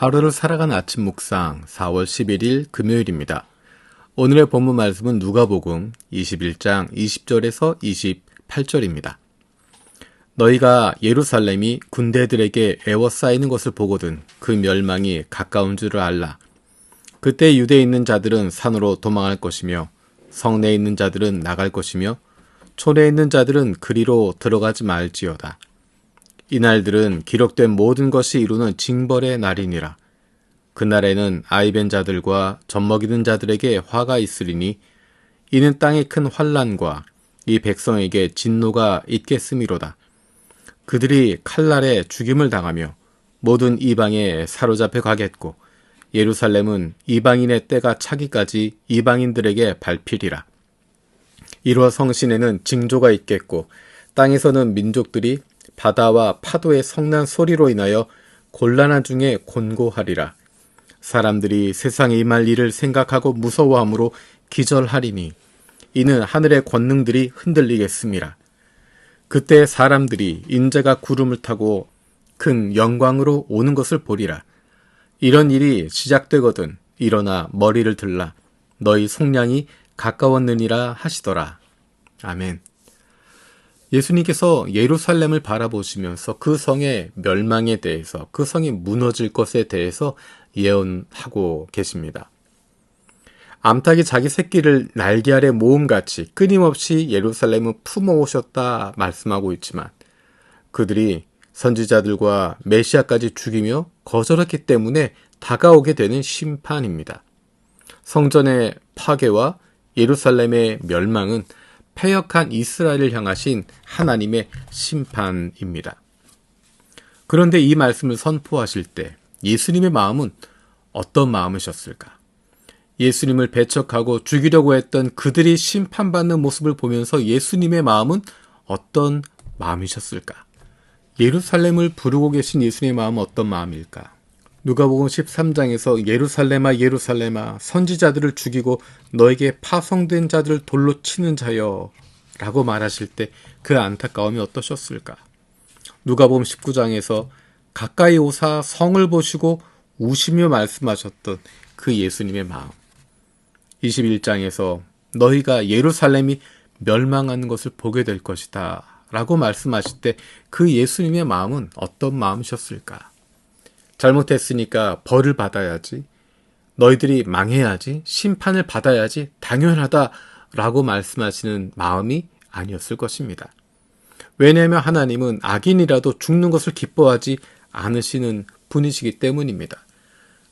하루를 살아가는 아침 묵상 4월 11일 금요일입니다. 오늘의 본문 말씀은 누가복음 21장 20절에서 28절입니다. 너희가 예루살렘이 군대들에게 에워싸이는 것을 보거든 그 멸망이 가까운 줄을 알라. 그때 유대에 있는 자들은 산으로 도망할 것이며 성내에 있는 자들은 나갈 것이며 촌에 있는 자들은 그리로 들어가지 말지어다. 이날들은 기록된 모든 것이 이루는 징벌의 날이니라. 그날에는 아이벤 자들과 젖먹이는 자들에게 화가 있으리니 이는 땅에 큰 환난과 이 백성에게 진노가 있겠음이로다. 그들이 칼날에 죽임을 당하며 모든 이방에 사로잡혀 가겠고 예루살렘은 이방인의 때가 차기까지 이방인들에게 밟히리라. 이로와 성신에는 징조가 있겠고 땅에서는 민족들이 바다와 파도의 성난 소리로 인하여 곤란한 중에 곤고하리라. 사람들이 세상에 임할 일을 생각하고 무서워함으로 기절하리니 이는 하늘의 권능들이 흔들리겠음이라. 그때 사람들이 인자가 구름을 타고 큰 영광으로 오는 것을 보리라. 이런 일이 시작되거든 일어나 머리를 들라. 너희 속량이 가까웠느니라 하시더라. 아멘. 예수님께서 예루살렘을 바라보시면서 그 성의 멸망에 대해서, 그 성이 무너질 것에 대해서 예언하고 계십니다. 암탉이 자기 새끼를 날개 아래 모음같이 끊임없이 예루살렘을 품어오셨다 말씀하고 있지만 그들이 선지자들과 메시아까지 죽이며 거절했기 때문에 다가오게 되는 심판입니다. 성전의 파괴와 예루살렘의 멸망은 패역한 이스라엘을 향하신 하나님의 심판입니다. 그런데 이 말씀을 선포하실 때 예수님의 마음은 어떤 마음이셨을까? 예수님을 배척하고 죽이려고 했던 그들이 심판받는 모습을 보면서 예수님의 마음은 어떤 마음이셨을까? 예루살렘을 부르고 계신 예수님의 마음은 어떤 마음일까? 누가복음 13장에서 예루살렘아 예루살렘아 선지자들을 죽이고 너에게 파송된 자들을 돌로 치는 자여 라고 말하실 때 그 안타까움이 어떠셨을까? 누가복음 19장에서 가까이 오사 성을 보시고 우시며 말씀하셨던 그 예수님의 마음. 21장에서 너희가 예루살렘이 멸망하는 것을 보게 될 것이다 라고 말씀하실 때 그 예수님의 마음은 어떤 마음이셨을까? 잘못했으니까 벌을 받아야지, 너희들이 망해야지, 심판을 받아야지 당연하다라고 말씀하시는 마음이 아니었을 것입니다. 왜냐하면 하나님은 악인이라도 죽는 것을 기뻐하지 않으시는 분이시기 때문입니다.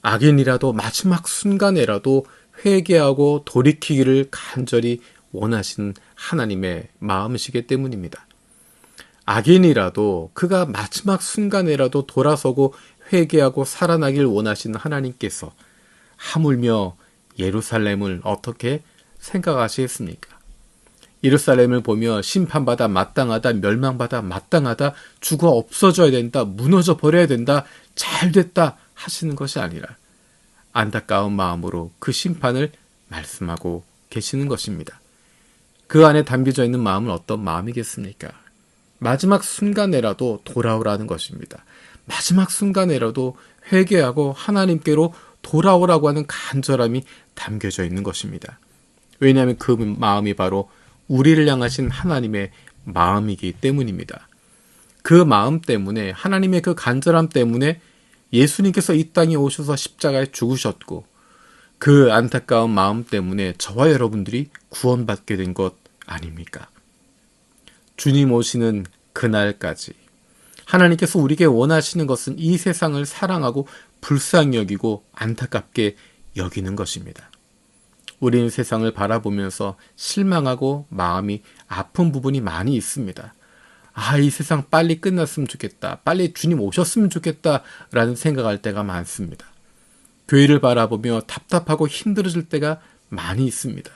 악인이라도 마지막 순간에라도 회개하고 돌이키기를 간절히 원하시는 하나님의 마음이시기 때문입니다. 악인이라도 그가 마지막 순간에라도 돌아서고 회개하고 살아나길 원하시는 하나님께서 하물며 예루살렘을 어떻게 생각하시겠습니까? 예루살렘을 보며 심판받아 마땅하다, 멸망받아 마땅하다, 죽어 없어져야 된다, 무너져 버려야 된다, 잘됐다 하시는 것이 아니라 안타까운 마음으로 그 심판을 말씀하고 계시는 것입니다. 그 안에 담겨져 있는 마음은 어떤 마음이겠습니까? 마지막 순간에라도 돌아오라는 것입니다. 마지막 순간에라도 회개하고 하나님께로 돌아오라고 하는 간절함이 담겨져 있는 것입니다. 왜냐하면 그 마음이 바로 우리를 향하신 하나님의 마음이기 때문입니다. 그 마음 때문에, 하나님의 그 간절함 때문에 예수님께서 이 땅에 오셔서 십자가에 죽으셨고 그 안타까운 마음 때문에 저와 여러분들이 구원받게 된 것 아닙니까? 주님 오시는 그날까지 하나님께서 우리에게 원하시는 것은 이 세상을 사랑하고 불쌍히 여기고 안타깝게 여기는 것입니다. 우리는 세상을 바라보면서 실망하고 마음이 아픈 부분이 많이 있습니다. 이 세상 빨리 끝났으면 좋겠다. 빨리 주님 오셨으면 좋겠다. 라는 생각할 때가 많습니다. 교회를 바라보며 답답하고 힘들어질 때가 많이 있습니다.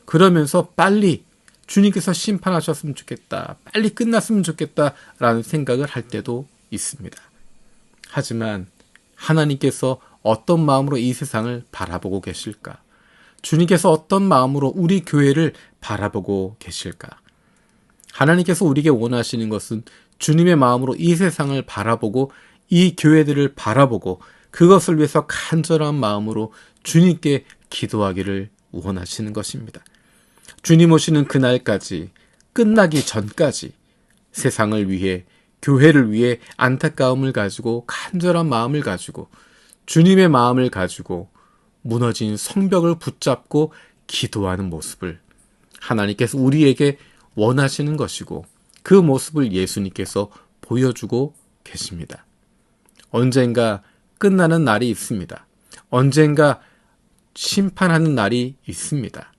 그러면서 빨리 주님께서 심판하셨으면 좋겠다. 빨리 끝났으면 좋겠다. 라는 생각을 할 때도 있습니다. 하지만 하나님께서 어떤 마음으로 이 세상을 바라보고 계실까? 주님께서 어떤 마음으로 우리 교회를 바라보고 계실까? 하나님께서 우리에게 원하시는 것은 주님의 마음으로 이 세상을 바라보고 이 교회들을 바라보고 그것을 위해서 간절한 마음으로 주님께 기도하기를 원하시는 것입니다. 주님 오시는 그날까지, 끝나기 전까지 세상을 위해, 교회를 위해 안타까움을 가지고, 간절한 마음을 가지고, 주님의 마음을 가지고 무너진 성벽을 붙잡고 기도하는 모습을 하나님께서 우리에게 원하시는 것이고, 그 모습을 예수님께서 보여주고 계십니다. 언젠가 끝나는 날이 있습니다. 언젠가 심판하는 날이 있습니다.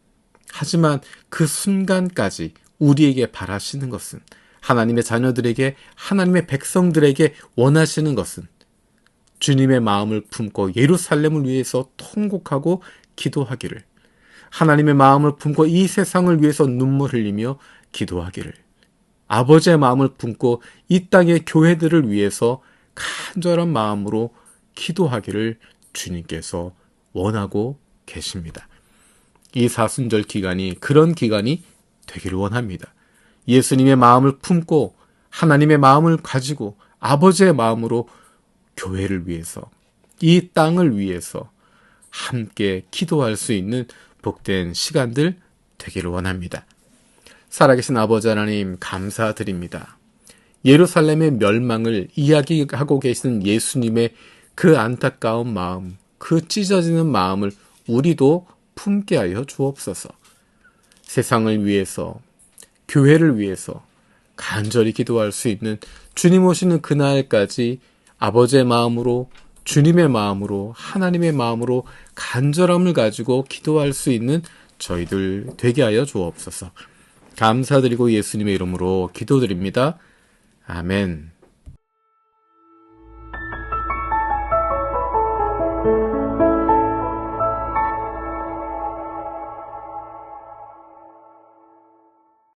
하지만 그 순간까지 우리에게 바라시는 것은, 하나님의 자녀들에게, 하나님의 백성들에게 원하시는 것은 주님의 마음을 품고 예루살렘을 위해서 통곡하고 기도하기를, 하나님의 마음을 품고 이 세상을 위해서 눈물 흘리며 기도하기를, 아버지의 마음을 품고 이 땅의 교회들을 위해서 간절한 마음으로 기도하기를 주님께서 원하고 계십니다. 이 사순절 기간이 그런 기간이 되기를 원합니다. 예수님의 마음을 품고 하나님의 마음을 가지고 아버지의 마음으로 교회를 위해서, 이 땅을 위해서 함께 기도할 수 있는 복된 시간들 되기를 원합니다. 살아계신 아버지 하나님, 감사드립니다. 예루살렘의 멸망을 이야기하고 계시는 예수님의 그 안타까운 마음, 그 찢어지는 마음을 우리도 품게 하여 주옵소서. 세상을 위해서, 교회를 위해서 간절히 기도할 수 있는, 주님 오시는 그날까지 아버지의 마음으로, 주님의 마음으로, 하나님의 마음으로 간절함을 가지고 기도할 수 있는 저희들 되게 하여 주옵소서. 감사드리고 예수님의 이름으로 기도드립니다. 아멘.